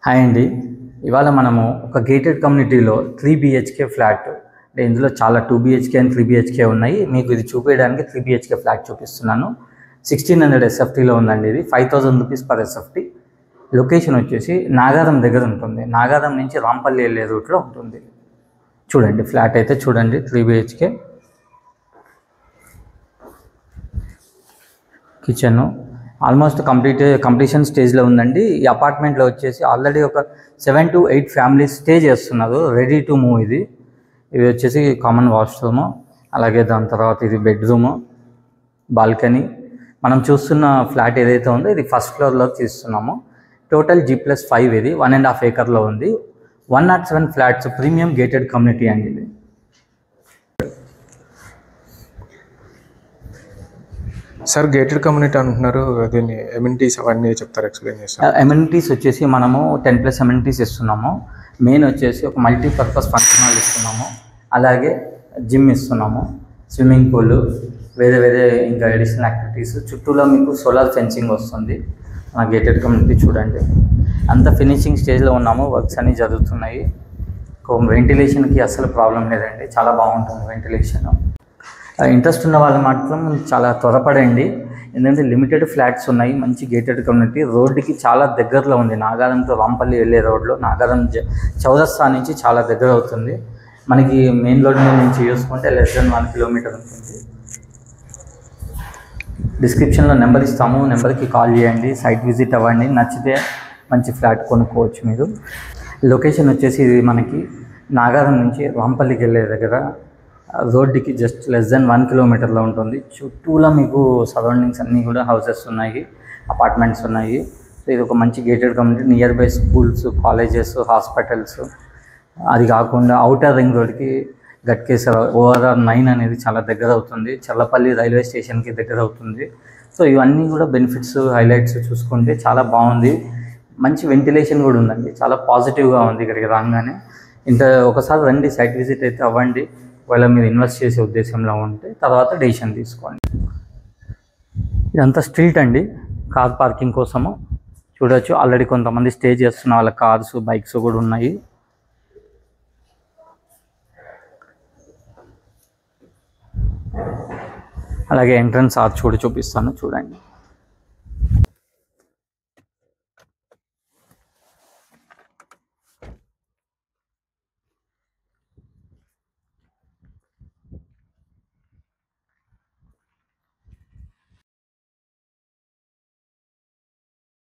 Hi అండి. ఇవాళ మనము ఒక గేటెడ్ కమ్యూనిటీలో 3 BHK ఫ్లాట్, అంటే ఇందులో చాలా 2 BHK అండ్ 3 BHK ఉన్నాయి. మీకు ఇది చూపించడానికి 3 BHK ఫ్లాట్ చూపిస్తున్నాను. 1600 SFTలో ఉందండి. ఇది 5000 రూపీస్ పర్ SFT. లొకేషన్ వచ్చేసి నాగారం దగ్గర ఉంటుంది. నాగారం నుంచి రాంపల్లి వెళ్ళే రూట్లో ఉంటుంది. చూడండి ఫ్లాట్ అయితే చూడండి, 3 BHK, కిచెను ఆల్మోస్ట్ కంప్లీషన్ స్టేజ్లో ఉందండి. ఈ అపార్ట్మెంట్లో వచ్చేసి ఆల్రెడీ ఒక 7 to 8 ఫ్యామిలీస్ స్టే చేస్తున్నారు. Ready to move. ఇది వచ్చేసి కామన్ వాష్రూము, అలాగే దాని తర్వాత ఇది బెడ్రూము, బాల్కనీ. మనం చూస్తున్న ఫ్లాట్ ఏదైతే ఉందో ఇది ఫస్ట్ ఫ్లోర్లో తీస్తున్నాము. టోటల్ G+5 ఇది 1.5 acreలో ఉంది. 107 ఫ్లాట్స్, ప్రీమియం గేటెడ్ కమ్యూనిటీ అండి ఇది. సార్ గేటెడ్ కమ్యూనిటీ అంటున్నారు, దీన్ని ఎమ్యూనిటీస్ అవన్నీ చెప్తారు, ఎక్స్ప్లెయిన్ చేస్తారు. ఎమ్యూనిటీస్ వచ్చేసి మనము 10+ ఎమ్యూనిటీస్ ఇస్తున్నాము. మెయిన్ వచ్చేసి ఒక మల్టీపర్పస్ ఫంక్షన్ హాల్ ఇస్తున్నాము, అలాగే జిమ్ ఇస్తున్నాము, స్విమ్మింగ్ పూల్, వేరే ఇంకా అడిషనల్ యాక్టివిటీస్. చుట్టూలో మీకు సోలార్ ఫెన్సింగ్ వస్తుంది. మన గేటెడ్ కమ్యూనిటీ చూడండి, అంత ఫినిషింగ్ స్టేజ్లో ఉన్నాము. వర్క్స్ అన్నీ జరుగుతున్నాయి. వెంటిలేషన్కి అస్సలు ప్రాబ్లం లేదండి, చాలా బాగుంటుంది వెంటిలేషన్. ఇంట్రెస్ట్ ఉన్న వాళ్ళు మాత్రం చాలా త్వరపడండి, ఎందుకంటే లిమిటెడ్ ఫ్లాట్స్ ఉన్నాయి. మంచి గేటెడ్ కమ్యూనిటీ, రోడ్డుకి చాలా దగ్గరలో ఉంది. నాగారం టు రాంపల్లి వెళ్ళే రోడ్లో, నాగారం చౌరస్తా నుంచి చాలా దగ్గర అవుతుంది. మనకి మెయిన్ రోడ్ మీద నుంచి చూసుకుంటే less than 1 kilometer ఉంటుంది. డిస్క్రిప్షన్లో నెంబర్ ఇస్తాము, నెంబర్కి కాల్ చేయండి, సైట్ విజిట్ అవ్వండి. నచ్చితే మంచి ఫ్లాట్ కొనుక్కోవచ్చు మీరు. లొకేషన్ వచ్చేసి ఇది మనకి నాగారం నుంచి రాంపల్లికి వెళ్ళే దగ్గర, రోడ్డుకి జస్ట్ less than 1 kilometerలో ఉంటుంది. చుట్టూలా మీకు సరౌండింగ్స్ అన్నీ కూడా హౌసెస్ ఉన్నాయి, అపార్ట్మెంట్స్ ఉన్నాయి. సో ఇది ఒక మంచి gated community. Near by schools, colleges, hospitals. అది కాకుండా ఔటర్ రింగ్ రోడ్కి గట్కేసర్ ORR 9 అనేది చాలా దగ్గర అవుతుంది. చల్లపల్లి రైల్వే స్టేషన్కి దగ్గర అవుతుంది. సో ఇవన్నీ కూడా బెనిఫిట్స్, హైలైట్స్ చూసుకుంటే చాలా బాగుంది. మంచి వెంటిలేషన్ కూడా ఉందండి, చాలా పాజిటివ్గా ఉంది ఇక్కడికి రాగానే. ఒకసారి రండి, సైట్ విజిట్ అయితే అవ్వండి. ఒకవేళ మీరు ఇన్వెస్ట్ చేసే ఉద్దేశంలో ఉంటే తర్వాత డెసిషన్ తీసుకోండి. ఇదంతా స్ట్రీట్ అండి, కార్ పార్కింగ్ కోసము. చూడవచ్చు ఆల్రెడీ కొంతమంది స్టే చేస్తున్న వాళ్ళ కార్స్, బైక్స్ కూడా ఉన్నాయి. అలాగే ఎంట్రన్స్ ఆర్చ్ కూడా చూపిస్తాను చూడండి.